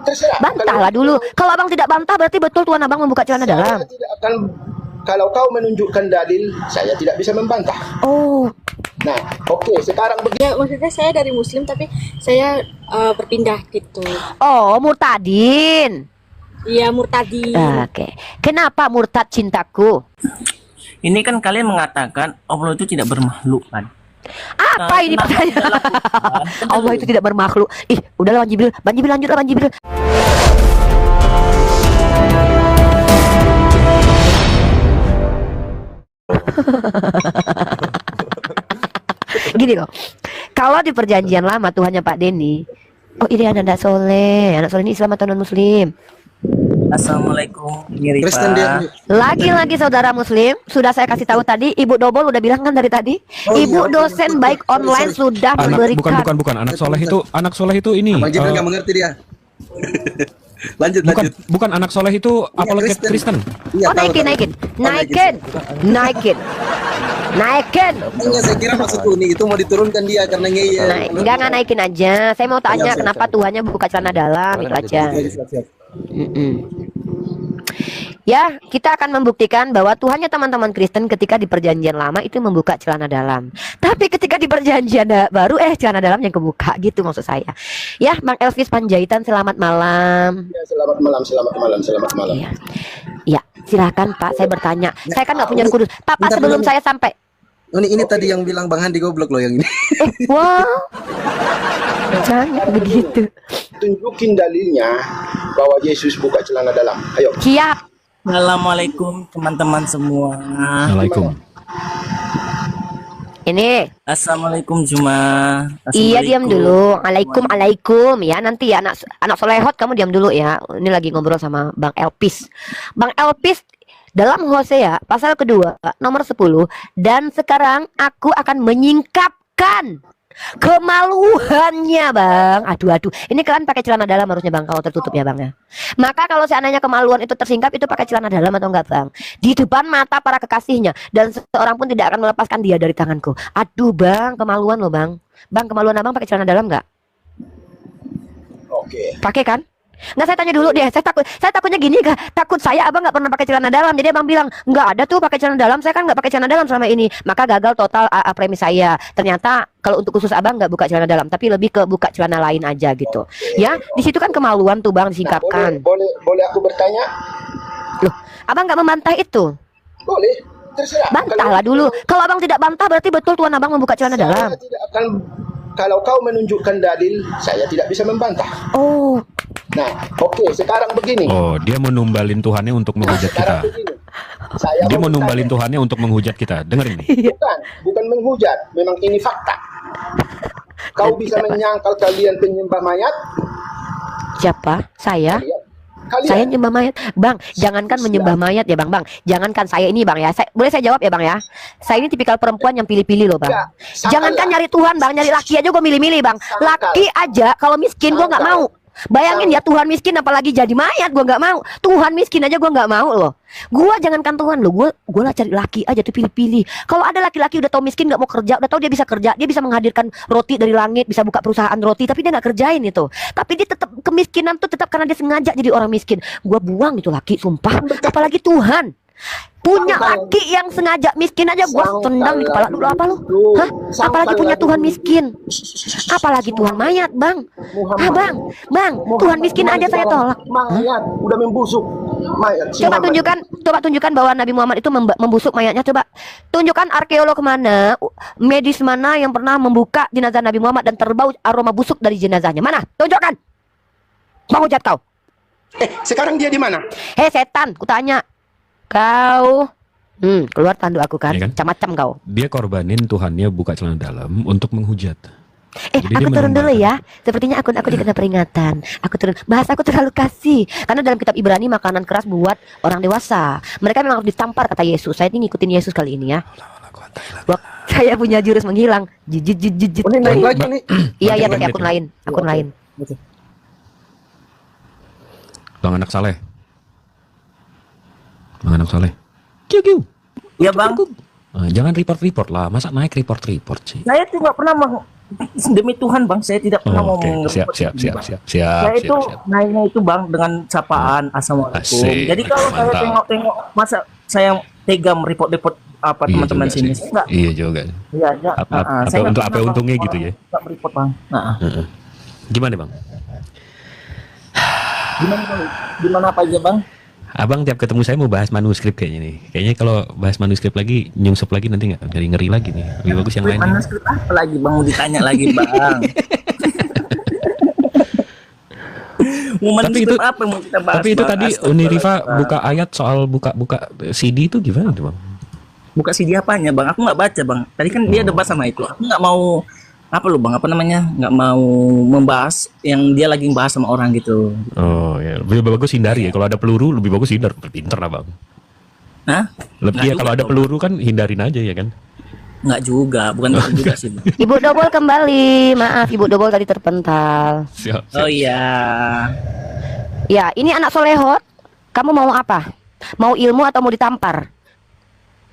terserah. Bantahlah dulu. Kalau abang tidak bantah berarti betul tuan abang membuka celana dalam. Tidak akan, kalau kau menunjukkan dalil, saya tidak bisa membantah. Oh. Nah, oke, sekarang begini. Ya, maksudnya saya dari Muslim tapi saya berpindah gitu. Oh, murtadin. Iya, murtadi. Oke. Kenapa murtad cintaku? Ini kan kalian mengatakan Allah itu tidak bermakhluk kan? Apa ini pertanyaan? Allah itu tidak bermakhluk. Ih, udahlah Bang Jibril. Bang Jibril lanjutlah Bang Jibril. Gini loh. Kalau di perjanjian lama Tuhannya Pak Denny, oh ini anak soleh. Anak soleh ini Islam atau non Muslim? Assalamualaikum, Kristen dia. Lagi-lagi saudara Muslim, sudah saya kasih tahu tadi, Ibu Dobol udah bilang kan dari tadi, Ibu dosen baik online sudah memberikan. Bukan. Anak soleh itu ini. Bang Jibril nggak mengerti dia. lanjut. Bukan anak soleh itu apologet Kristen. Iya, Oh naikin. Enggak, saya kira maksudku nih itu mau diturunkan dia karena ngeyel. Enggak naikin aja. Saya mau tanya kenapa Tuhannya buka celana dalam itu aja. Ya, kita akan membuktikan bahwa Tuhannya teman-teman Kristen ketika di perjanjian lama itu membuka celana dalam. Tapi ketika di perjanjian baru celana dalam yang kebuka gitu maksud saya. Ya, Bang Elvis Panjaitan selamat malam. Ya, selamat malam. Iya. Ya, silakan Pak, saya bertanya. Saya kan nggak punya kudus. Pak, sebelum saya sampai. Ini tadi yang bilang Bang Handi goblok loh yang ini. Wow. Jangan begitu. Tunjukin dalilnya bahwa Yesus buka celana dalam. Ayo. Siap. Assalamualaikum teman-teman semua. Assalamualaikum. Ini. Assalamualaikum Juma. Iya, diam dulu. Alaikum ya. Nanti ya anak solehot kamu diam dulu ya. Ini lagi ngobrol sama Bang Elpis. Bang Elpis dalam Hosea pasal kedua nomor 10, dan sekarang aku akan menyingkapkan kemaluannya Bang. Aduh. Ini kalian pakai celana dalam harusnya Bang kalau tertutup ya Bang ya. Maka kalau seandainya kemaluan itu tersingkap itu pakai celana dalam atau enggak Bang? Di depan mata para kekasihnya dan seorang pun tidak akan melepaskan dia dari tanganku. Aduh Bang, kemaluan loh Bang. Bang, kemaluan abang pakai celana dalam enggak? Oke. Pakai kan? Nggak, saya tanya dulu deh. Saya takutnya gini, takut saya abang nggak pernah pakai celana dalam. Jadi abang bilang nggak ada tuh pakai celana dalam. Saya kan nggak pakai celana dalam selama ini. Maka gagal total premis saya. Ternyata kalau untuk khusus abang nggak buka celana dalam, tapi lebih ke buka celana lain aja gitu. Ya, di situ kan kemaluan tuh Bang disingkapkan. Boleh aku bertanya? Loh, abang nggak membantah itu? Boleh. Terserah. Bantahlah dulu. Kalau abang tidak bantah berarti betul tuan abang membuka celana dalam. Saya tidak akan, kalau kau menunjukkan dalil, saya tidak bisa membantah. Oh. Nah, oke, sekarang begini. Oh, dia mau numbalin Tuhannya untuk menghujat kita. Dia mau numbalin Tuhannya untuk menghujat kita. Dengerin nih. Bukan menghujat, memang ini fakta. Kau bisa menyangkal kalian penyembah mayat? Siapa? Saya? Kalian. Saya nyembah mayat, Bang. Jangankan menyembah mayat ya, Bang. Jangankan saya ini, Bang ya. Boleh saya jawab ya, Bang ya? Saya ini tipikal perempuan yang pilih-pilih loh, Bang. Ya, jangankan nyari Tuhan, Bang. Nyari laki aja gue milih-milih, Bang. Laki aja kalau miskin gue nggak mau. Bayangin ya, Tuhan miskin apalagi jadi mayat, gue nggak mau. Tuhan miskin aja gue nggak mau loh. Gue jangankan Tuhan loh, gue lah cari laki aja tuh pilih-pilih. Kalau ada laki-laki udah tau miskin nggak mau kerja, udah tau dia bisa kerja, dia bisa menghadirkan roti dari langit, bisa buka perusahaan roti, tapi dia nggak kerjain itu. Tapi dia tetap kemiskinan tuh tetap karena dia sengaja jadi orang miskin. Gue buang itu laki, sumpah. Apalagi Tuhan punya laki yang sengaja miskin aja gue tendang di kepala dulu. Apa lu? Hah? Apalagi punya Tuhan miskin, apalagi Tuhan mayat, Bang. Bang, Tuhan miskin aja saya tolak. Mayat udah membusuk. Mayat. Coba tunjukkan bahwa Nabi Muhammad itu membusuk mayatnya. Coba tunjukkan arkeolog mana, medis mana yang pernah membuka jenazah Nabi Muhammad dan terbau aroma busuk dari jenazahnya. Mana? Tunjukkan. Bang hujat kau. Sekarang dia di mana? Hei setan, kutanya. Kau keluar tanduk aku kan, ya kan? Macam kau. Dia korbanin Tuhannya buka celana dalam untuk menghujat. Jadi aku turun dulu ya. Sepertinya aku dikena peringatan. Aku turun. Bahasa aku terlalu kasih. Karena dalam kitab Ibrani makanan keras buat orang dewasa. Mereka memang harus ditampar kata Yesus. Saya ini ngikutin Yesus kali ini ya. Saya punya jurus menghilang. Jijit. Iya pakai akun lain. Bang anak saleh. Bang anak soleh. Kiu. Ya Bang. Jangan report lah. Masa naik report sih? Saya tuh nggak pernah Demi Tuhan bang, saya tidak pernah mau Oke, siap, nge-report siap, ini, siap, Bang. siap, siap, Saya itu siap. naiknya itu bang dengan sapaan assalamualaikum. Asik, Jadi kalau saya mantap. tengok-tengok, masa saya tega report-report apa Iya teman-teman juga sini? sih. Enggak. Iya juga. Iya, ya. Apa untuk apa untungnya gitu ya? Enggak report bang. Heeh. Gimana bang? Gimana apa aja bang? Abang tiap ketemu saya mau bahas manuskrip kayaknya nih. Kayaknya kalau bahas manuskrip lagi nyungsep lagi nanti nggak ngeri-ngeri lagi nih. Lebih bagus yang lain. Manuskrip apa lagi bang? Mau ditanya lagi bang? Mau manuskrip itu- apa yang mau kita bahas? Tapi itu Bang? tadi Astagfirullah, Unirifa Bang. buka ayat soal buka CD itu gimana tuh bang? Buka CD apanya bang? Aku nggak baca bang. Tadi kan dia debat sama itu. Aku nggak mau apa lu bang? Apa namanya? Nggak mau membahas yang dia lagi bahas sama orang gitu. Oh ya, lebih bagus hindari ya. Kalau ada peluru lebih bagus hindar. Pinter lah bang. Hah? Lebih Nggak ya kalau juga ada dong. peluru kan hindarin aja ya kan. Nggak juga, bukan itu juga sih. Bang. Ibu Dobol kembali. Maaf, Ibu Dobol tadi terpental. Siap. Oh iya. Ya, ini anak solehot. Kamu mau apa? Mau ilmu atau mau ditampar?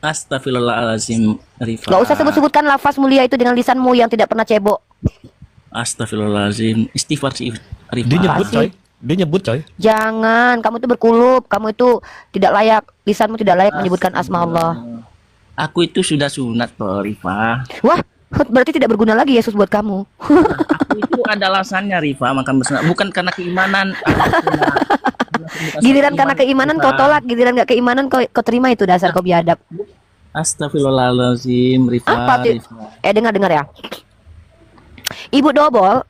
Astagfirullahaladzim, Rifa. Gak usah sebut-sebutkan lafaz mulia itu dengan lisanmu yang tidak pernah cebok. Astagfirullahaladzim. Istighfar sih, Rifa. Dia nyebut coy. Dia nyebut coy. Jangan, kamu itu berkulub. Kamu itu tidak layak. Lisanmu tidak layak menyebutkan asma Allah. Aku itu sudah sunat, toh, Rifa. Wah, berarti tidak berguna lagi Yesus buat kamu. Aku itu ada alasannya, Rifa, makan bersunat. Bukan karena keimanan. Giliran karena keimanan kau tolak, giliran gak keimanan kau terima itu dasar kau biadab. Astagfirullahaladzim, Rifa. Apa tuh? Rifa. Dengar ya. Ibu Dobol,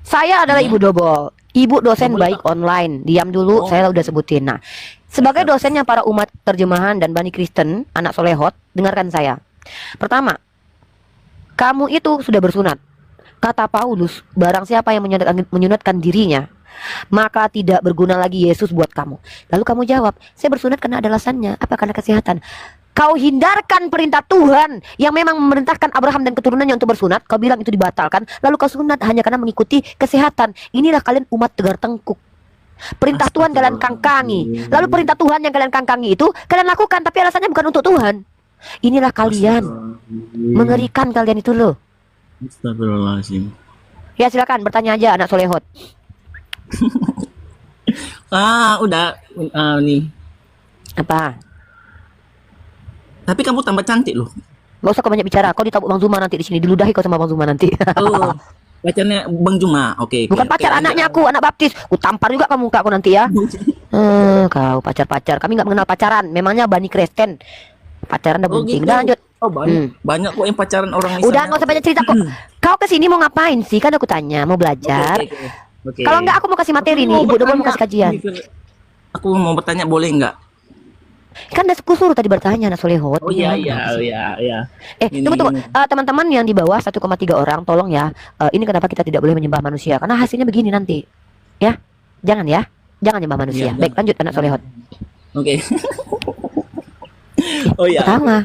saya adalah Ibu Dobol. Ibu dosen baik online. Diam dulu, saya udah sebutin. Nah, sebagai dosennya para umat terjemahan dan Bani Kristen, anak solehot, dengarkan saya. Pertama, kamu itu sudah bersunat. Kata Paulus, barang siapa yang menyunatkan dirinya, maka tidak berguna lagi Yesus buat kamu. Lalu kamu jawab, saya bersunat karena ada alasannya. Apa? Karena kesehatan. Kau hindarkan perintah Tuhan yang memang memerintahkan Abraham dan keturunannya untuk bersunat. Kau bilang itu dibatalkan. Lalu kau sunat hanya karena mengikuti kesehatan. Inilah kalian umat tegar tengkuk. Perintah Tuhan kalian kangkangi. Lalu perintah Tuhan yang kalian kangkangi itu kalian lakukan, tapi alasannya bukan untuk Tuhan. Inilah kalian. Mengerikan kalian itu loh. Astagfirullahaladzim. Ya silakan bertanya aja anak solehot. Udah nih. Apa? Tapi kamu tambah cantik loh. Gak usah kau banyak bicara. Kau ditabuk Bang Zuma nanti di sini. Diludahi kau sama Bang Zuma nanti. Oh, pacarnya Bang Juma. Oke. Bukan pacar, anaknya aku, anak baptis. Ku tampar juga kamu muka aku nanti ya. Kau pacar-pacar. Kami nggak mengenal pacaran. Memangnya Bani Kristen. Pacaran udah bunting. Udah lanjut. Oh banyak. Banyak kok yang pacaran orang Islam. Udah nggak usah banyak cerita kok. Kau kesini mau ngapain sih? Kan aku tanya. Mau belajar. Oke. Kalau nggak aku mau kasih materi nih. Ibu Dobol mau kasih kajian. Aku mau bertanya boleh nggak? Kan udah aku suruh tadi bertanya anak solehot. Oh iya. Ini- Tunggu. Teman-teman yang di bawah 1,3 orang, tolong ya. Ini kenapa kita tidak boleh menyembah manusia? Karena hasilnya begini nanti. Ya, jangan ya. Jangan nyembah manusia. Iya, Baik, lanjut anak solehot. Oke. Oh iya. Ketawa.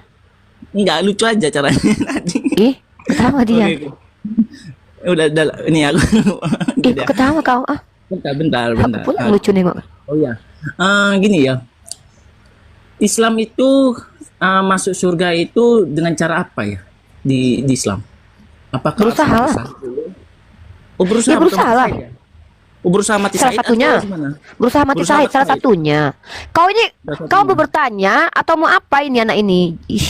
Enggak lucu aja caranya tadi. Ih, ketawa dia. Oke. Udah ini aku. Ih, kok ketawa kau. Bentar. Aku pun yang lucu nengok. Oh iya. Gini ya. Islam itu masuk surga itu dengan cara apa ya? Di Islam? Apakah Berusaha lah. Oh, berusaha. Ya, berusaha lah. Oh, berusaha mati Salah syahid satunya. atau gimana? Berusaha mati Berusaha syahid mati salah syahid. satunya. Kau ini kau mau bertanya atau mau apa ini anak ini? Ih.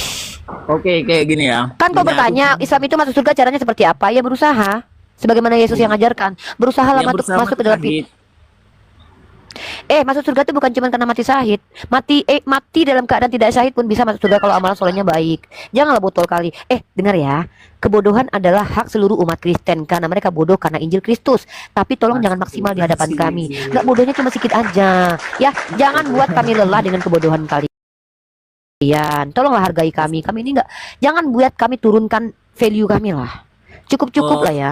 Oke, kayak gini ya. Kan kau Gini, bertanya Islam itu masuk surga caranya seperti apa? Ya berusaha. Sebagaimana Yesus yang ajarkan. Berusaha lah Ya, berusaha masuk mati ke dalam syahid. masuk surga itu bukan cuma karena mati syahid. Mati dalam keadaan tidak syahid pun bisa masuk surga kalau amalan solehnya baik. Janganlah botol kali. Dengar ya. Kebodohan adalah hak seluruh umat Kristen karena mereka bodoh karena Injil Kristus. Tapi tolong jangan maksimal di hadapan kami. Enggak, bodohnya cuma sedikit aja. Ya, jangan buat kami lelah dengan kebodohan kalian. Tolonglah hargai kami. Kami ini enggak, jangan buat kami turunkan value kami lah. Cukup lah ya.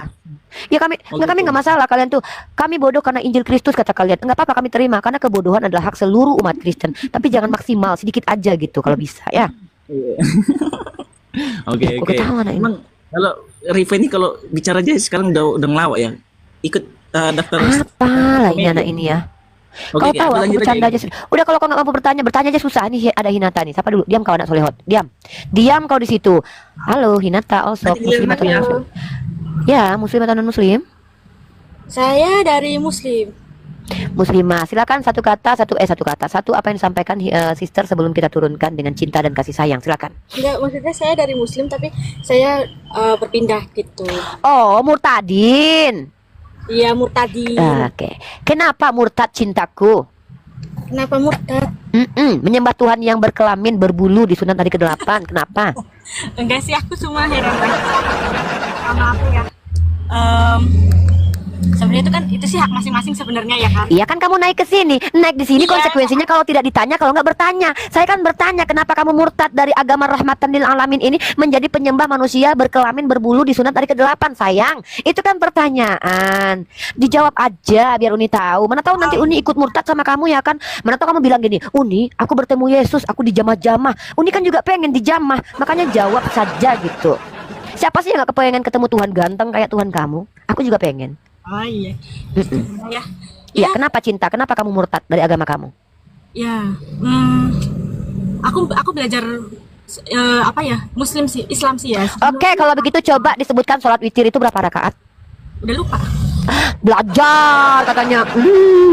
Ya kami nggak masalah kalian tuh. Kami bodoh karena Injil Kristus kata kalian. Enggak apa-apa kami terima karena kebodohan adalah hak seluruh umat Kristen. Tapi jangan maksimal, sedikit aja gitu kalau bisa ya. Oke. Aku ketawa, anak ini. Emang kalau Riva ini kalau bicara aja sekarang udah ngelawak ya. Ikut daftar. Apalah ini anak ini ya. Oke, Kau tahu aku lanjut bercanda aja. Udah kalau kau nggak mampu bertanya aja susah. Nih ada Hinata nih. Siapa dulu? Diam kau anak solehot. Diam kau di situ. Halo Hinata, also Tadi giliran muslimat aku ya. also. Ya, muslim atau non muslim? Saya dari Muslim. Muslimah. Silakan satu kata, satu apa yang disampaikan sister sebelum kita turunkan dengan cinta dan kasih sayang. Silakan. Enggak, maksudnya saya dari Muslim tapi saya berpindah gitu. Oh, murtadin. Iya, murtadi. Oke. Kenapa murtad cintaku? Kenapa murtad? Menyembah Tuhan yang berkelamin berbulu di sunat hari ke-8. Kenapa? Enggak sih, aku cuma heran aja sama apa ya. Sebenarnya itu kan itu sih hak masing-masing sebenarnya ya kan. Iya kan kamu naik ke sini, naik di sini Iya. konsekuensinya kalau tidak ditanya, kalau nggak bertanya. Saya kan bertanya kenapa kamu murtad dari agama rahmatan lil alamin ini menjadi penyembah manusia berkelamin berbulu di sunat hari ke-8, sayang. Itu kan pertanyaan. Dijawab aja biar Uni tahu. Mana tahu nanti Uni ikut murtad sama kamu ya kan. Mana tahu kamu bilang gini, Uni, aku bertemu Yesus, aku dijamah-jamah. Uni kan juga pengen dijamah, makanya jawab saja gitu. Siapa sih yang gak kepengen ketemu Tuhan ganteng kayak Tuhan kamu? Aku juga pengen. Oh iya. Ya. Iya, kenapa cinta? Kenapa kamu murtad dari agama kamu? Ya. Aku belajar apa ya? Muslim sih, Islam sih ya. Oke, kalau begitu coba disebutkan sholat witir itu berapa rakaat? Udah lupa. Belajar katanya.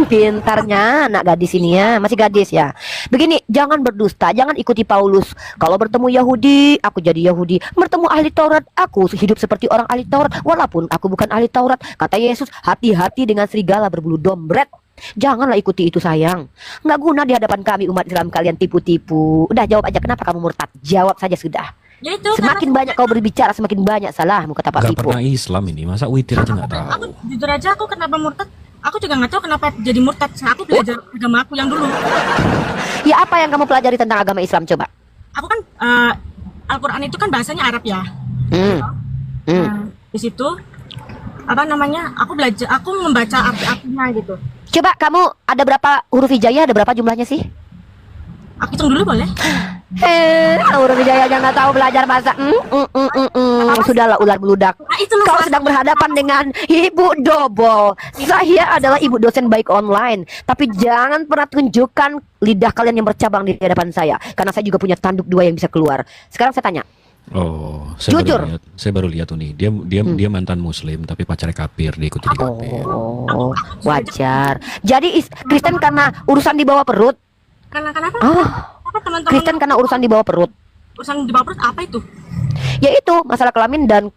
Pintarnya anak gadis ini ya, masih gadis ya. Begini, jangan berdusta, jangan ikuti Paulus. Kalau bertemu Yahudi, aku jadi Yahudi. Bertemu ahli Taurat, aku hidup seperti orang ahli Taurat walaupun aku bukan ahli Taurat. Kata Yesus, hati-hati dengan serigala berbulu dombret. Janganlah ikuti itu sayang. Nggak guna di hadapan kami umat Islam kalian tipu-tipu. Udah jawab aja kenapa kamu murtad. Jawab saja sudah. Ya itu Semakin banyak kau berbicara, semakin banyak salahmu, kata Pak Gak Pipo. pernah Islam ini, masa witir aja nggak tahu. aku jujur aja aku kenapa murtad? Aku juga nggak tahu kenapa jadi murtad. Aku belajar agama aku yang dulu. Ya apa yang kamu pelajari tentang agama Islam coba? Aku kan Al-Quran itu kan bahasanya Arab ya. Hmm. Nah, di situ apa namanya? Aku membaca arti-artinya gitu. Coba kamu ada berapa huruf hijaiyah? Ada berapa jumlahnya sih? Aku hitung dulu boleh? Huruf hijaiyah aja nggak tahu belajar bahasa. Sudahlah ular beludak. Nah, itu loh, Kau sedang berhadapan dengan Ibu Dobol. Saya adalah ibu dosen baik online. Tapi jangan pernah tunjukkan lidah kalian yang bercabang di hadapan saya. Karena saya juga punya tanduk 2 yang bisa keluar. Sekarang saya tanya. Oh, saya Jujur. baru lihat tuh nih. Dia mantan muslim tapi pacarnya kafir, dia ikuti kafir. Oh, wajar. Jadi Kristen karena urusan di bawah perut. Karena kenapa? Apa teman-teman Kristen karena urusan di bawah perut. urusan di bawah perut apa itu? Yaitu masalah kelamin dan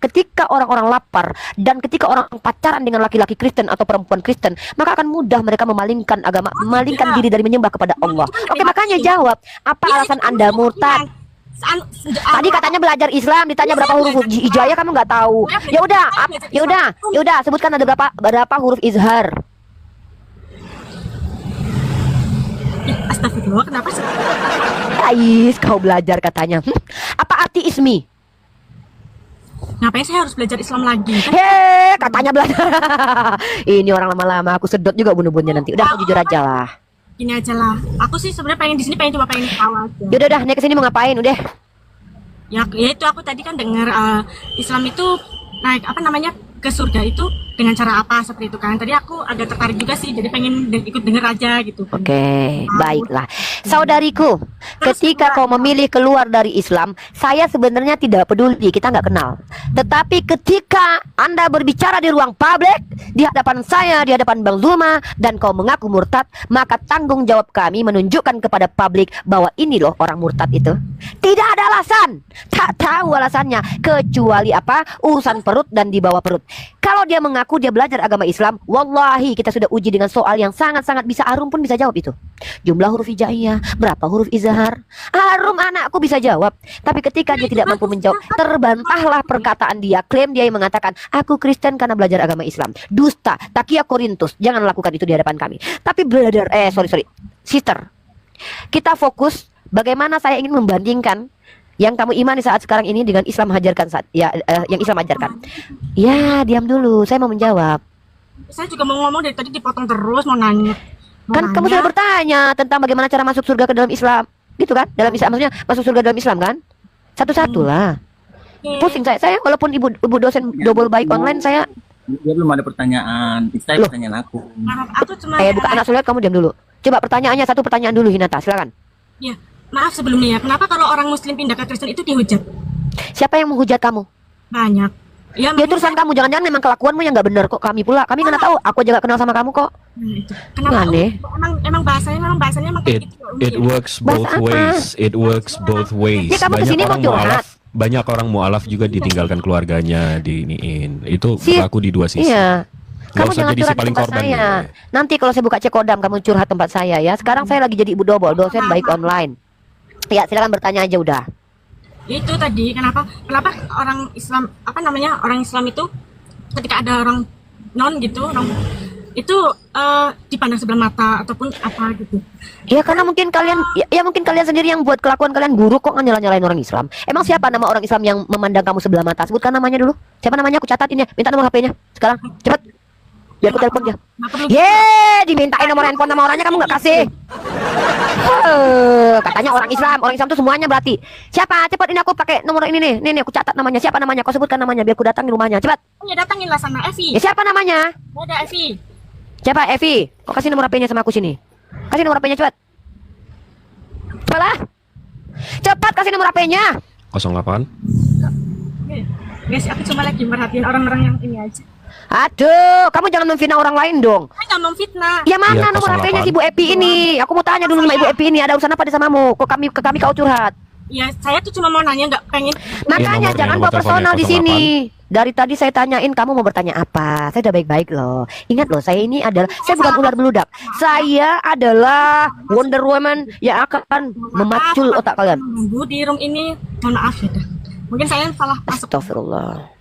ketika orang-orang lapar dan ketika orang pacaran dengan laki-laki Kristen atau perempuan Kristen, maka akan mudah mereka memalingkan agama, memalingkan diri dari menyembah kepada Allah. Oke, makanya jawab, apa alasan Anda murtad? Tadi katanya belajar Islam, ditanya berapa huruf hijaiyah kamu nggak tahu. Ya udah, sebutkan ada berapa huruf izhar. Astagfirullah, kenapa sih? Ais, kau belajar katanya. Apa arti ismi? Ngapain saya harus belajar Islam lagi? Katanya belajar. Ini orang lama-lama aku sedot juga bun-bunnya nanti. Udah, aku jujur aja lah. Ini aja lah. Aku sih sebenarnya pengen di sini cuma pengen tahu aja. Yaudah, naik ke sini mau ngapain? Udah. Ya itu aku tadi kan dengar Islam itu naik apa namanya ke surga itu dengan cara apa seperti itu kan. Tadi aku agak tertarik juga sih, jadi pengen ikut denger aja gitu. Oke, baiklah. Saudariku, ketika kau memilih keluar dari Islam, saya sebenarnya tidak peduli, kita nggak kenal. Tetapi ketika Anda berbicara di ruang publik, di hadapan saya, di hadapan Bang Zulma, dan kau mengaku murtad, maka tanggung jawab kami menunjukkan kepada publik bahwa ini loh orang murtad itu. Tidak ada alasan, tak tahu alasannya, kecuali apa? Urusan perut dan di bawah perut. Kalau dia mengaku dia belajar agama Islam, wallahi kita sudah uji dengan soal yang sangat-sangat bisa Arum pun bisa jawab itu. Jumlah huruf hijaiyah, berapa huruf izhar. Arum anakku bisa jawab. Tapi ketika dia tidak mampu menjawab, terbantahlah perkataan dia. Klaim dia yang mengatakan, aku Kristen karena belajar agama Islam. Dusta, takia Korintus. Jangan lakukan itu di hadapan kami. Tapi sister, kita fokus bagaimana saya ingin membandingkan yang kamu imani saat sekarang ini dengan Islam ajarkan yang Islam ajarkan. Ya, diam dulu. Saya mau menjawab. Saya juga mau ngomong dari tadi dipotong terus mau nanya. Kan kamu sudah bertanya tentang bagaimana cara masuk surga ke dalam Islam, gitu kan? Dalam Islam maksudnya masuk surga dalam Islam kan? Satu-satu lah. Pusing saya walaupun ibu dosen double baik online saya. Dia belum ada pertanyaan. Itu Loh. pertanyaan aku. Aku cuma Bukan anak sulit, kamu diam dulu. Coba pertanyaannya satu pertanyaan dulu Hinata, silakan. ya, maaf sebelumnya ya. Kenapa kalau orang muslim pindah ke Kristen itu dihujat? Siapa yang menghujat kamu? Banyak. Iya, Ya urusan kamu, jangan-jangan memang kelakuanmu yang nggak benar kok. Kami pula, kami nggak tahu. Aku aja gak kenal sama kamu kok. Kenapa? Aneh. Emang bahasanya emang kayak It gitu. Umi, it ya? works both Bahasa apa? ways. It works both ways. Ya, kamu kesini mau curhat. Banyak orang mualaf juga ditinggalkan keluarganya, diiniin. Itu Si- berlaku di dua sisi. Iya. Nggak Kamu usah jangan jadi si curhat di paling tempat korban saya. deh. Nanti kalau saya buka cekodam, kamu curhat tempat saya ya. Sekarang saya lagi jadi ibu double, dosen baik online. Ya, silakan bertanya aja udah. Itu tadi kenapa orang Islam orang Islam itu ketika ada orang non gitu itu dipandang sebelah mata ataupun apa gitu. Ya karena mungkin kalian ya mungkin kalian sendiri yang buat kelakuan kalian buruk kok nyalain orang Islam. Emang siapa nama orang Islam yang memandang kamu sebelah mata? Sebutkan namanya dulu. Siapa namanya? Aku catat ini ya. Minta nomor HP-nya sekarang. Cepat. Biar aku telepon dia. Nggak perlu. Dimintain nomor handphone sama orangnya kamu nggak kasih. Katanya orang Islam tuh semuanya berarti. Siapa? Cepat ini aku pakai nomor ini nih. Nih aku catat namanya. Siapa namanya? Kau sebutkan namanya biar aku datang di rumahnya. Cepat. Ya datanginlah sana Evi. Ya siapa namanya? Ada Evi. Siapa? Evi. Kau kasih nomor HP-nya sama aku sini. Kasih nomor HP-nya cepat. Cepatlah. Cepat kasih nomor HP-nya. 08. Guys, aku cuma lagi merhatiin orang-orang yang ini aja. Aduh, kamu jangan memfitnah orang lain dong. Saya nggak mau fitnah. Ya mana Iya, nomor 08. HP-nya si Bu Epi ini? Aku mau tanya dulu sama Ibu Epi ini, ada urusan apa di samamu? Kok ke kami kau curhat? Ya, saya tuh cuma mau nanya, nggak pengen. Makanya nomornya, jangan nomor bawa personal di teleponnya, sini. Dari tadi saya tanyain kamu mau bertanya apa? Saya udah baik-baik loh. Ingat loh, saya ini adalah saya bukan ular beludak. Saya adalah Wonder Woman yang akan memacul otak kalian. Menunggu di room ini, mohon maaf ya dah. Mungkin saya salah masuk. Astagfirullah.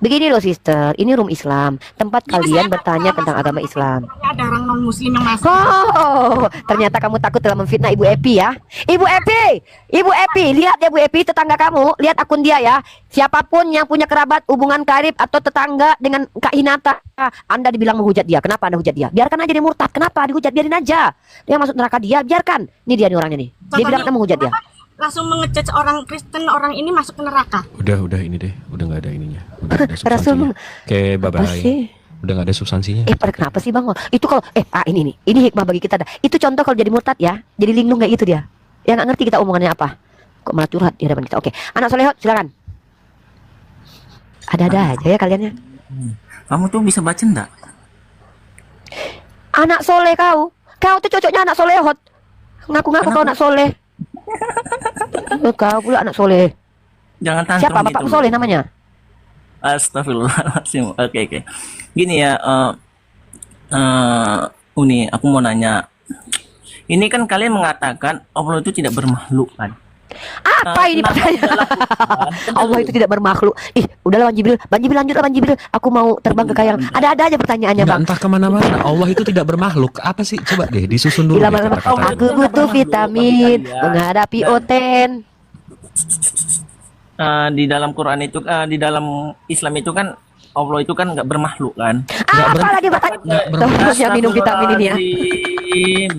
Begini loh sister, ini room Islam, tempat kalian bertanya tentang agama Islam. Ada orang non Muslim yang masuk. Oh, ternyata kamu takut telah memfitnah Ibu Epi ya. Ibu Epi, lihat ya Bu Epi, tetangga kamu, lihat akun dia ya. Siapapun yang punya kerabat, hubungan karib atau tetangga dengan Kak Hinata, Anda dibilang menghujat dia. Kenapa Anda hujat dia? Biarkan aja dia murtad. Kenapa dihujat? Biarin aja. Dia masuk neraka dia, biarkan. Ini dia nih orangnya nih. Dia bilang kita menghujat dia. Langsung mengejudge orang Kristen, orang ini masuk ke neraka. Udah ini deh. Udah nggak ada ininya. Udah ada Rasul, substansinya. Oke, apa bye-bye. sih? Udah nggak ada substansinya. Pada kenapa sih Bang? Itu kalau ini hikmah bagi kita dah. Itu contoh kalau jadi murtad ya. Jadi linglung kayak itu dia. Ya nggak ngerti kita omongannya apa. Kok malah curhat di hadapan kita. Oke, anak solehot silakan. Ada-ada aja ya kalian ya. Kamu tuh bisa baca enggak? Anak soleh kau. Kau tuh cocoknya anak solehot. Ngaku-ngaku kau anak soleh. Kau pula anak soleh. Jangan tantrum Siapa gitu bapakmu loh. soleh namanya? Astagfirullahaladzim. Oke. Gini ya, Uni, aku mau nanya. Ini kan kalian mengatakan Allah itu tidak bermakhluk kan? Apa ini pertanyaan? Allah itu tidak bermakhluk. Udahlah Bang Jibril lanjutlah Bang Jibril. Aku mau terbang ke Kayang. Ada aja pertanyaannya Nggak, Bang. entah kemana-mana. Allah itu tidak bermakhluk. Apa sih? Coba deh disusun dulu deh Lama-lama kata-katanya. aku butuh vitamin menghadapi oten. Di dalam Quran itu, di dalam Islam itu kan Allah itu kan nggak bermakhluk kan? Apa lagi pertanyaan? Tolong ya minum vitamin ini ya. Astagfirullahaladzim.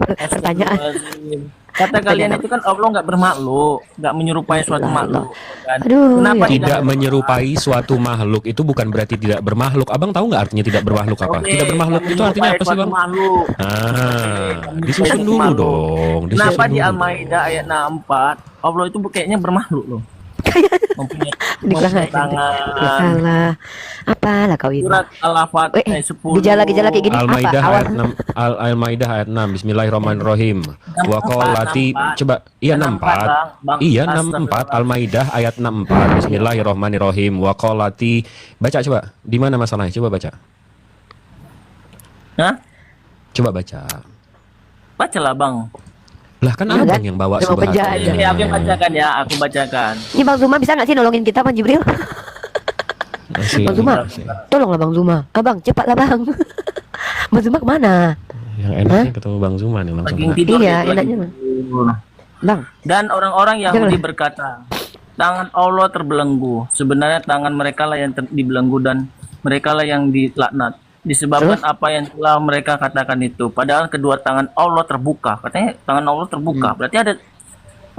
Pertanyaan. Astagfirullahaladzim. Kata kalian itu kan Allah nggak bermakhluk, nggak menyerupai suatu makhluk. Kan? Aduh, Kenapa ya. Tidak menyerupai suatu makhluk itu bukan berarti tidak bermakhluk. Abang tahu nggak artinya tidak bermakhluk apa? Oke, Tidak bermakhluk itu artinya apa sih suatu Bang? makhluk. Disusun dulu dong. Disusun Kenapa di dulu. Al-Maidah ayat 64 Allah itu kayaknya bermakhluk loh. Mempunyai tangan. Salah. Apalah kau ini. Surat Al-Fatihah ayat 10. Gejala-gejala kayak gini Al-Maidah apa? ayat 6. Al-Maidah ayat 6. Bismillahirrahmanirrahim. Wa qalati coba iya 64. Iya 64 Al-Maidah ayat 64. Bismillahirrahmanirrahim. Wa qalati baca coba. Di mana masalahnya? Coba baca. Hah? Coba baca. Bacalah Bang. Lah kan Iya abang kan? yang bawa Memang subhat. penjahat. Ini aku yang bacakan ya, aku bacakan. Ini Bang Zuma bisa nggak sih nolongin kita Bang Jibril? Bang Zuma, tolonglah Bang Zuma. Abang, cepatlah Bang. Bang Zuma kemana? Yang enaknya ketemu Bang Zuma nih langsung. Lagi tidur Iya, gitu, enaknya, lagi Bang. tidur. Bang, Dan orang-orang Yahudi Jangan. berkata, tangan Allah terbelenggu. Sebenarnya tangan mereka lah yang dibelenggu dan mereka lah yang dilaknat. Disebabkan apa yang telah mereka katakan itu. Padahal kedua tangan Allah terbuka. Katanya tangan Allah terbuka. Berarti ada.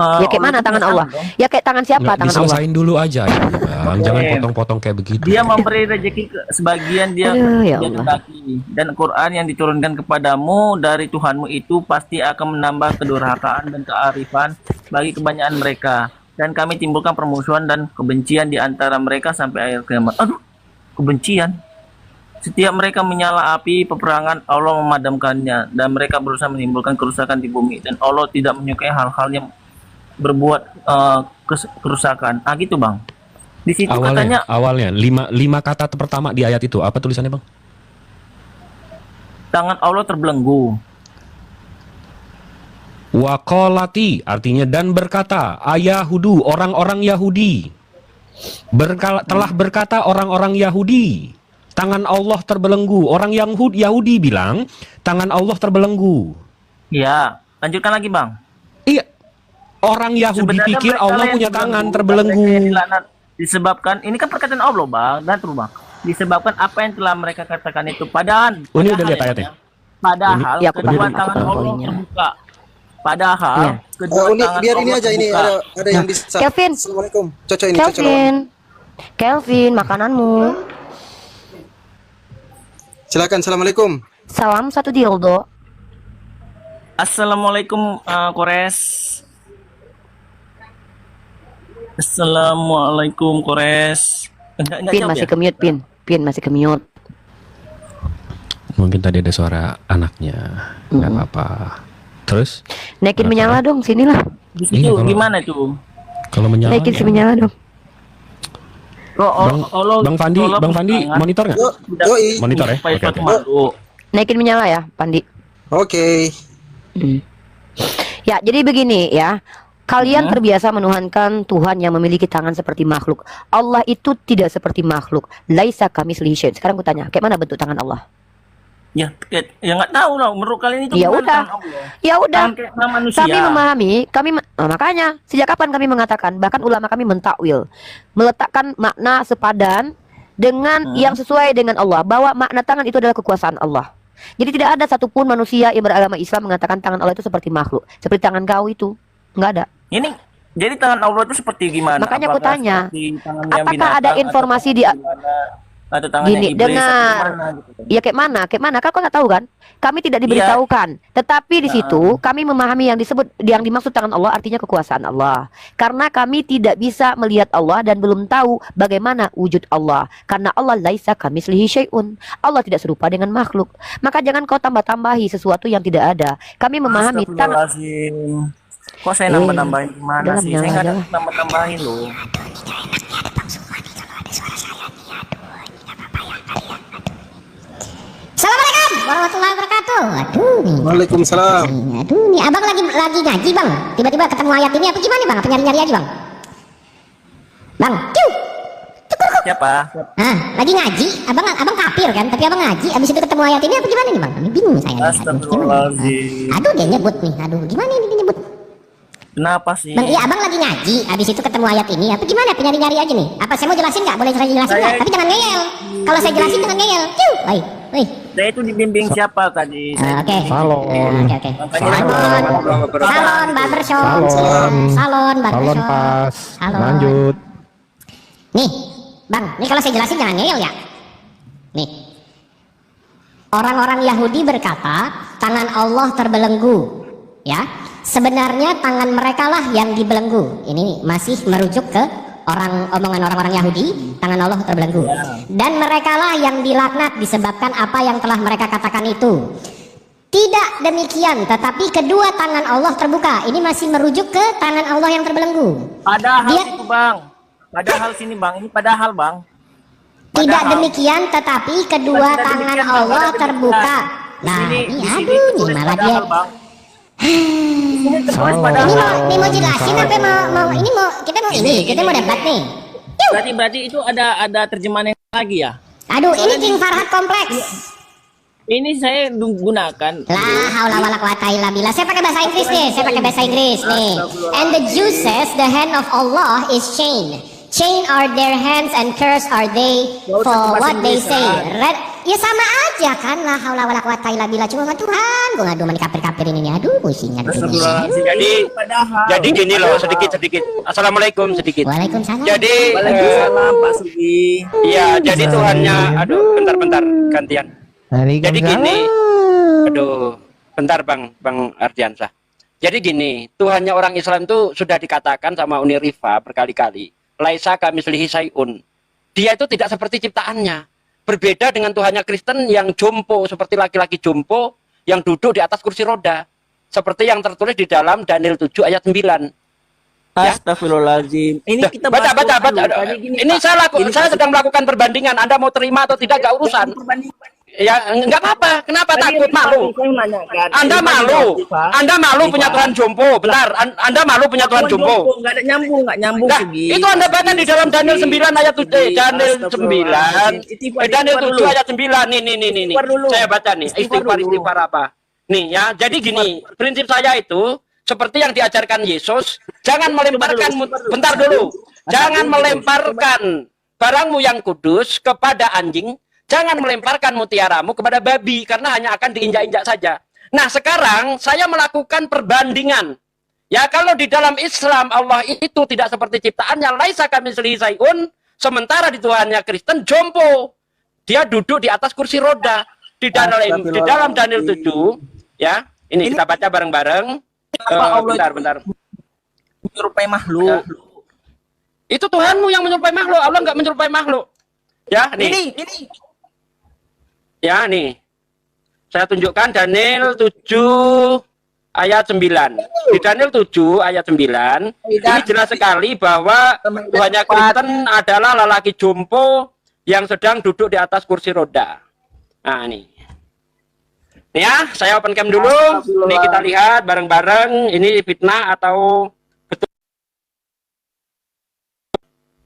ya kayak mana tangan Allah? Ya kayak tangan siapa Nggak, tangan Allah? diselesain dulu aja ya, Bang. Jangan potong-potong kayak begitu. Dia memberi rezeki ke sebagian dia Aduh, ya dia Allah. kendaki. Dan Quran yang diturunkan kepadamu dari Tuhanmu itu pasti akan menambah kedurhakaan dan kearifan bagi kebanyakan mereka. dan kami timbulkan permusuhan dan kebencian di antara mereka sampai akhir kiamat. Aduh, kebencian. Setiap mereka menyala api peperangan, Allah memadamkannya, dan mereka berusaha menimbulkan kerusakan di bumi, dan Allah tidak menyukai hal-hal yang berbuat kerusakan. Ah gitu bang. Di situ katanya Awalnya lima kata pertama di ayat itu apa tulisannya bang? tangan Allah terbelenggu. Waqalati artinya dan berkata, Ayahudu orang-orang Yahudi. Telah berkata orang-orang Yahudi, tangan Allah terbelenggu. Orang Yahudi bilang tangan Allah terbelenggu. Ya, lanjutkan lagi bang. Iya. Orang Yahudi Sebenarnya pikir mereka Allah yang punya terbelenggu, tangan dan terbelenggu. mereka yang dilaknat disebabkan ini kan perkataan Allah bang, dan terus bang. Disebabkan apa yang telah mereka katakan itu. Padahal Oh, ini udah lihat ayatnya? Padahal Ini- ya, aku kedua udah lihat tangan Allah poinnya. terbuka. Padahal Iya. kedua ini tangan biar ini Allah aja, ini terbuka. ada yang bisa. Kevin. Assalamualaikum. Cocok ini, cocok. Kelvin, makananmu. Silakan. Assalamualaikum. Salam satu dildo. Assalamualaikum Kores. Assalamualaikum Kores. Enggak Pin jawab masih ya? ke-mute, Pin masih ke-mute. Mungkin tadi ada suara anaknya. Nggak apa-apa. Terus Naikin Kenapa? menyala dong, sinilah. Di Iya, situ kalau- gimana tuh? kalau menyala Naikin si menyala dong. Bang Fandi monitor nggak? Yoi. Monitor ya? Oke, oke. Naikin menyala ya, Pandi. Oke. Ya, jadi begini ya. Kalian terbiasa menuhankan Tuhan yang memiliki tangan seperti makhluk. Allah itu tidak seperti makhluk. Laisa kamitslihi syai'. Sekarang aku tanya, kayak mana bentuk tangan Allah? Ya nggak tahu lah. Menurut kalian itu Ya gimana udah. tangan Allah? Ya udah. Tangan kayak tangan manusia. Kami memahami, makanya sejak kapan kami mengatakan, bahkan ulama kami mentakwil, meletakkan makna sepadan dengan yang sesuai dengan Allah, bahwa makna tangan itu adalah kekuasaan Allah. Jadi tidak ada satupun manusia yang beragama Islam mengatakan tangan Allah itu seperti makhluk, seperti tangan kau itu, nggak ada. Ini jadi tangan Allah itu seperti gimana? Makanya aku Apakah tanya, seperti tangannya apakah binatang ada informasi atau di gimana? Atau tangannya gini, iblis atau dengar. gimana gitu. Ya kayak mana? Kan kau nggak tahu kan? Kami tidak diberitahukan. Tetapi di situ kami memahami yang dimaksud tangan Allah artinya kekuasaan Allah. Karena kami tidak bisa melihat Allah dan belum tahu bagaimana wujud Allah. Karena Allah laisa kamitslihi syai'un. Allah tidak serupa dengan makhluk. Maka jangan kau tambah-tambahi sesuatu yang tidak ada. Kami memahami tangan. Astagfirullahaladzim. Kok saya nambah-nambahin gimana dalam sih? nyala Saya nggak aja ada lah. nambah-tambahin loh. Assalamualaikum warahmatullahi wabarakatuh. Aduh nih. Waalaikumsalam. Aduh nih abang lagi ngaji bang. Tiba-tiba ketemu ayat ini apa gimana bang? Apa nyari-nyari aja bang? Bang, ciu. Siapa? Lagi ngaji. Abang kafir kan? Tapi abang ngaji. Abis itu ketemu ayat ini apa gimana nih bang? Ini bingung saya. nih. Aduh, gimana? Astagfirullahaladzim. Aduh dia nyebut nih. Aduh gimana ini dia nyebut? Kenapa sih? Bang, iya abang lagi ngaji. Abis itu ketemu ayat ini apa gimana? Apa nyari-nyari aja nih? Apa saya mau jelasin nggak? Boleh saya jelasin nggak? Tapi jangan ngeyel. Kalau saya jelasin jangan ngeyel. Ciu. Woi. Saya itu dibimbing siapa tadi? Oke. Salon. Oke. Makanya Salon barbershop. Salon. Salon barbershop. Salon pas. Salon. Lanjut. Nih, Bang, nih kalau saya jelasin jangan ngeyel ya. Nih. Orang-orang Yahudi berkata, tangan Allah terbelenggu. Ya. Sebenarnya tangan mereka lah yang dibelenggu. Ini masih merujuk ke omongan orang-orang Yahudi, tangan Allah terbelenggu. Dan mereka lah yang dilaknat disebabkan apa yang telah mereka katakan itu. Tidak demikian, tetapi kedua tangan Allah terbuka. Ini masih merujuk ke tangan Allah yang terbelenggu. Padahal Dia- itu bang. Padahal sini bang. Ini padahal bang. Tidak Padahal. demikian, tetapi kedua Tidak tangan demikian, Bang. Allah Tidak terbuka. demikian. Nah, Di ini sini aduh nih tertulis malah dia. padahal, Bang. Ini tertulis Salah. padahal. Ini mau jelasin apa mau ini mau kita mau kita mau debat nih. Berarti itu ada terjemahan yang lagi ya? Aduh, ini King Farhat kompleks. Ini saya gunakan. La haula wala quwata illa billah. Saya pakai bahasa Inggris nih. Saya pakai bahasa Inggris nih. And the Jews says the hand of Allah is chain. Chain are their hands and curse are they Gak usah for bahasa what they Inggris, say. kan? Ya sama aja kan. La haula wala quwata illa billah. Cuma sama Tuhan. Gue ngadu sama kafir-kafir ini nih. Aduh, pusing. Aduh, pusing. Jadi gini loh, sedikit. Assalamualaikum sedikit. Waalaikumsalam. Jadi Waalaikumsalam Pak Sugi. iya, jadi Tuhannya, aduh, bentar gantian. Jadi gini, aduh, bentar Bang Ardiansah. Jadi gini, Tuhannya orang Islam itu sudah dikatakan sama Uni Rifa berkali-kali. Laisa kamislihi syai'un. Dia itu tidak seperti ciptaannya. Berbeda dengan Tuhannya Kristen yang jompo, seperti laki-laki jompo yang duduk di atas kursi roda. Seperti yang tertulis di dalam Daniel 7 ayat 9. Ya. Astagfirullahaladzim. Ini kita Baca. Gini, Ini Pak. saya sedang melakukan perbandingan. Anda mau terima atau tidak, gak urusan. Ya, enggak apa-apa. Kenapa takut, malu? Anda malu. Anda malu punya Tuhan jompo. Bentar, Anda malu punya Tuhan jompo. Enggak ada nyambung, Nah, itu Anda baca di dalam Daniel 9 ayat 7. Daniel 9. Daniel 7 ayat 9. Nih. Saya baca nih. Istighfar apa? Nih ya, jadi gini, prinsip saya itu seperti yang diajarkan Yesus, jangan melemparkan, bentar dulu, jangan melemparkan barangmu yang kudus kepada anjing, jangan melemparkan mutiaramu kepada babi, karena hanya akan diinjak-injak saja. Nah, sekarang saya melakukan perbandingan. Ya, kalau di dalam Islam Allah itu tidak seperti ciptaannya, laisa kamitslihi syai'un, sementara di Tuhannya Kristen jompo. Dia duduk di atas kursi roda. Di dalam Daniel 7, ya. Ini kita baca bareng-bareng. Bentar. Menyerupai makhluk. Itu Tuhanmu yang menyerupai makhluk, Allah nggak menyerupai makhluk. Ya, nih. Ini. Ya, nih. Saya tunjukkan Daniel 7 ayat 9. Di Daniel 7 ayat 9, ini jelas sekali bahwa Tuhannya Kristen adalah lelaki jompo yang sedang duduk di atas kursi roda. Nah, nih. Nih ya, saya open cam dulu. Nih kita lihat bareng-bareng ini fitnah atau betul.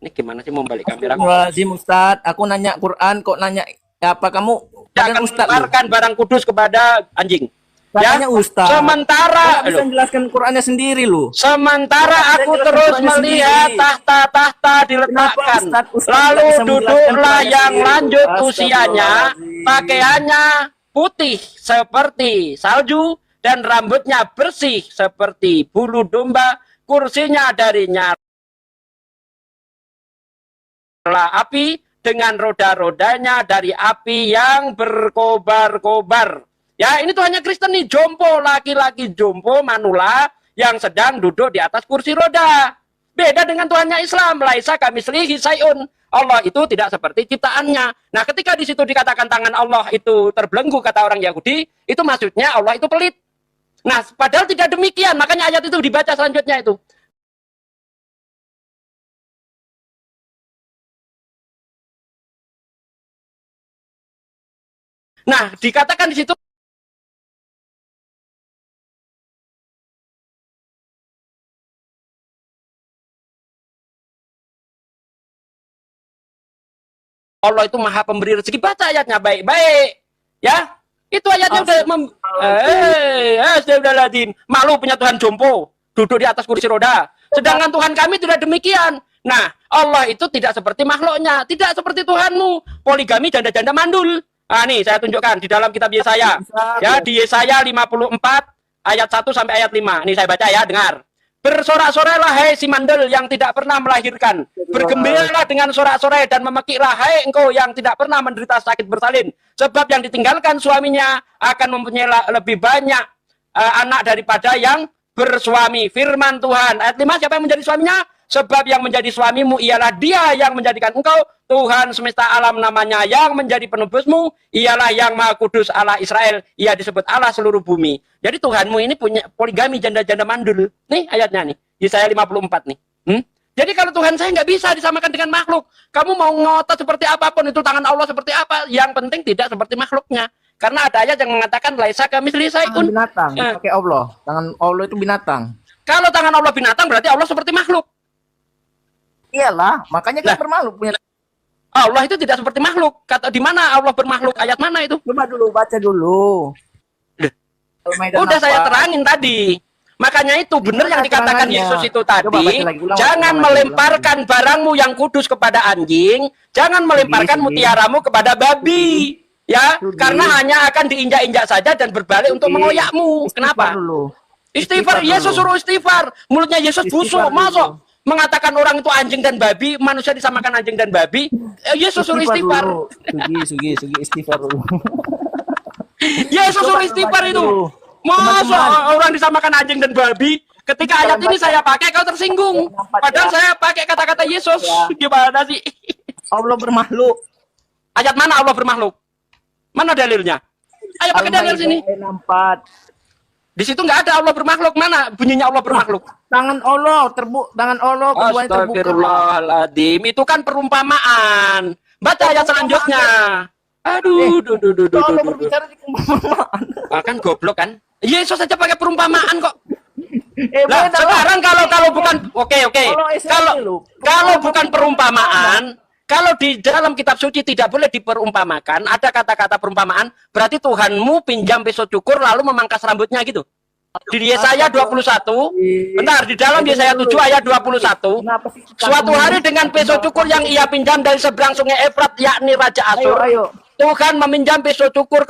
Ini gimana sih mau balik kamera? Astagfirullahaladzim, Ustaz. Aku nanya Quran kok nanya apa kamu? Jangan mengeluarkan barang kudus kepada anjing. Katanya Ustaz. Sementara bisa menjelaskan Qurannya sendiri loh. Sementara aku terus melihat tahta-tahta diletakkan. Lalu duduklah yang lanjut usianya, pakaiannya putih seperti salju dan rambutnya bersih seperti bulu domba, kursinya dari nyala api dengan roda-rodanya dari api yang berkobar-kobar. Ya, ini Tuhannya Kristen nih, jompo, laki-laki jompo manula yang sedang duduk di atas kursi roda. Beda dengan Tuhannya Islam, laisa kamitslihi syai'un. Allah itu tidak seperti ciptaannya. Nah, ketika di situ dikatakan tangan Allah itu terbelenggu, kata orang Yahudi, itu maksudnya Allah itu pelit. Nah, padahal tidak demikian. Makanya ayat itu dibaca selanjutnya itu. Nah, dikatakan di situ Allah itu maha pemberi rezeki. Baca ayatnya baik-baik. Ya, itu ayatnya udah malu punya Tuhan jompo, duduk di atas kursi roda. Sedangkan Tuhan kami tidak demikian. Nah, Allah itu tidak seperti makhluknya, tidak seperti Tuhanmu. Poligami janda-janda mandul. Nah, nih saya tunjukkan di dalam kitab Yesaya. Ya, di Yesaya 54 ayat 1 sampai ayat 5. Ini saya baca ya, dengar. Bersorak-sorailah hai si mandel yang tidak pernah melahirkan. Bergembiralah dengan sorak-sorai dan memekiklah hai engkau yang tidak pernah menderita sakit bersalin. Sebab yang ditinggalkan suaminya akan mempunyai lebih banyak anak daripada yang bersuami. Firman Tuhan. Ayat 5, siapa yang menjadi suaminya? Sebab yang menjadi suamimu ialah dia yang menjadikan engkau. Tuhan semesta alam namanya, yang menjadi penebusmu ialah yang maha kudus Allah Israel. Ia disebut Allah seluruh bumi. Jadi Tuhanmu ini punya poligami janda-janda mandul. Nih ayatnya nih, Yesaya 54 nih. Jadi kalau Tuhan saya nggak bisa disamakan dengan makhluk. Kamu mau ngotot seperti apapun, itu tangan Allah seperti apa, yang penting tidak seperti makhluknya. Karena ada ayat yang mengatakan laisa kamitslihi syai'un. Binatang, pakai Allah. Tangan Allah itu binatang. Kalau tangan Allah binatang berarti Allah seperti makhluk. Iyalah, makanya kan bermakhluk punya. Allah itu tidak seperti makhluk. Kata di mana Allah bermakhluk? Ayat mana itu? Coba dulu baca dulu. Udah saya terangin tadi. Makanya itu benar yang dikatakan Yesus itu tadi. Jangan melemparkan barangmu yang kudus kepada anjing, jangan melemparkan mutiaramu kepada babi. Ya, karena hanya akan diinjak-injak saja dan berbalik untuk mengoyakmu. Kenapa? Istighfar, Yesus suruh istighfar. Mulutnya Yesus busuk, masuk. Mengatakan orang itu anjing dan babi, manusia disamakan anjing dan babi. Yesus suruh istighfar. Sugi istighfar dulu. Yesus suruh istighfar itu. Masa orang disamakan anjing dan babi? Ketika ayat ini saya pakai kau tersinggung. Padahal saya pakai kata-kata Yesus. Gimana sih? Allah bermakhluk. Ayat mana Allah bermakhluk? Mana dalilnya? Ayo pakai dalil sini. Di situ nggak ada Allah bermakhluk. Mana bunyinya Allah bermakhluk? Tangan Allah keduanya terbuka. Astagfirullahaladzim. Itu kan perumpamaan. Baca ayat selanjutnya. Aduh, Allah berbicara di perumpamaan. kan goblok kan? Yesus saja pakai perumpamaan kok. Nah, beda sekarang kalau bukan oke. Kalau bukan perumpamaan, kalau di dalam kitab suci tidak boleh diperumpamakan, ada kata-kata perumpamaan, berarti Tuhanmu pinjam pisau cukur lalu memangkas rambutnya gitu. Di Yesaya 21, bentar, di dalam Yesaya 7 ayat 21, suatu hari dengan pisau cukur yang ia pinjam dari seberang sungai Efrat, yakni Raja Asyur, Tuhan meminjam pisau cukur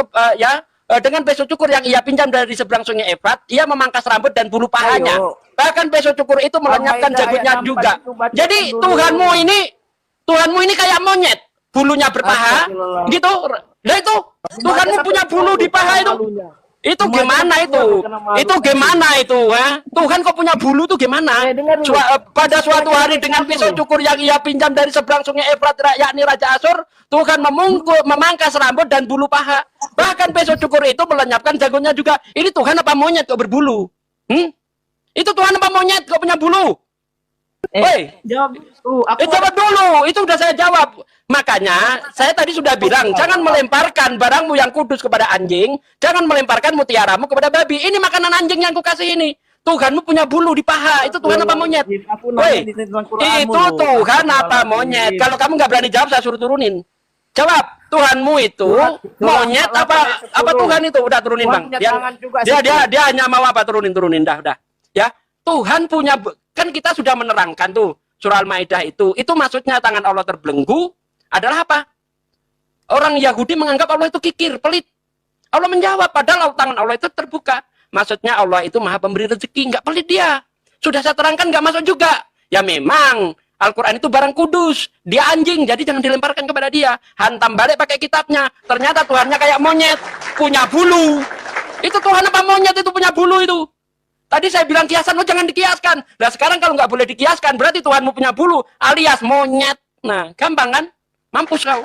dengan pisau cukur yang ia pinjam dari seberang sungai Efrat, ia memangkas rambut dan bulu pahanya. Bahkan pisau cukur itu melenyapkan janggutnya juga. Jadi Tuhanmu ini kayak monyet, bulunya berpaha, gitu. Nah itu Tuhanmu punya bulu di paha itu. Itu gimana itu? Itu gimana itu? Ha? Tuhan kok punya bulu tuh gimana? Pada suatu hari dengan pisau cukur yang ia pinjam dari seberang sungai Efrat, yakni Raja Asyur, Tuhan memangkas rambut dan bulu paha. Bahkan pisau cukur itu melenyapkan janggutnya juga. Ini Tuhan apa monyet kok berbulu? Itu Tuhan apa monyet kok punya bulu? Woi, Jawab jawab dulu. Itu udah saya jawab. Makanya saya tadi sudah bilang, jangan melemparkan barangmu yang kudus kepada anjing, jangan melemparkan mutiaramu kepada babi. Ini makanan anjing yang kukasih ini. Tuhanmu punya bulu di paha. Itu Tuhan apa monyet? Woi, itu Tuhan apa monyet? Kalau kamu nggak berani jawab, saya suruh turunin. Jawab, Tuhanmu itu monyet apa Tuhan itu? Udah turunin bang. Dia hanya mau apa? Turunin dah. Ya, Tuhan punya, kan kita sudah menerangkan tuh surah Al-Maidah itu maksudnya tangan Allah terbelenggu adalah apa? Orang Yahudi menganggap Allah itu kikir, pelit. Allah menjawab, padahal tangan Allah itu terbuka. Maksudnya Allah itu maha pemberi rezeki, nggak pelit dia. Sudah saya terangkan, nggak masuk juga. Ya memang Al-Quran itu barang kudus, dia anjing, jadi jangan dilemparkan kepada dia. Hantam balik pakai kitabnya. Ternyata Tuhannya kayak monyet, punya bulu. Itu Tuhan apa monyet itu punya bulu itu? Tadi saya bilang kiasan, jangan dikiaskan. Nah sekarang kalau nggak boleh dikiaskan, berarti Tuhanmu punya bulu, alias monyet. Nah gampang kan? Mampus kau.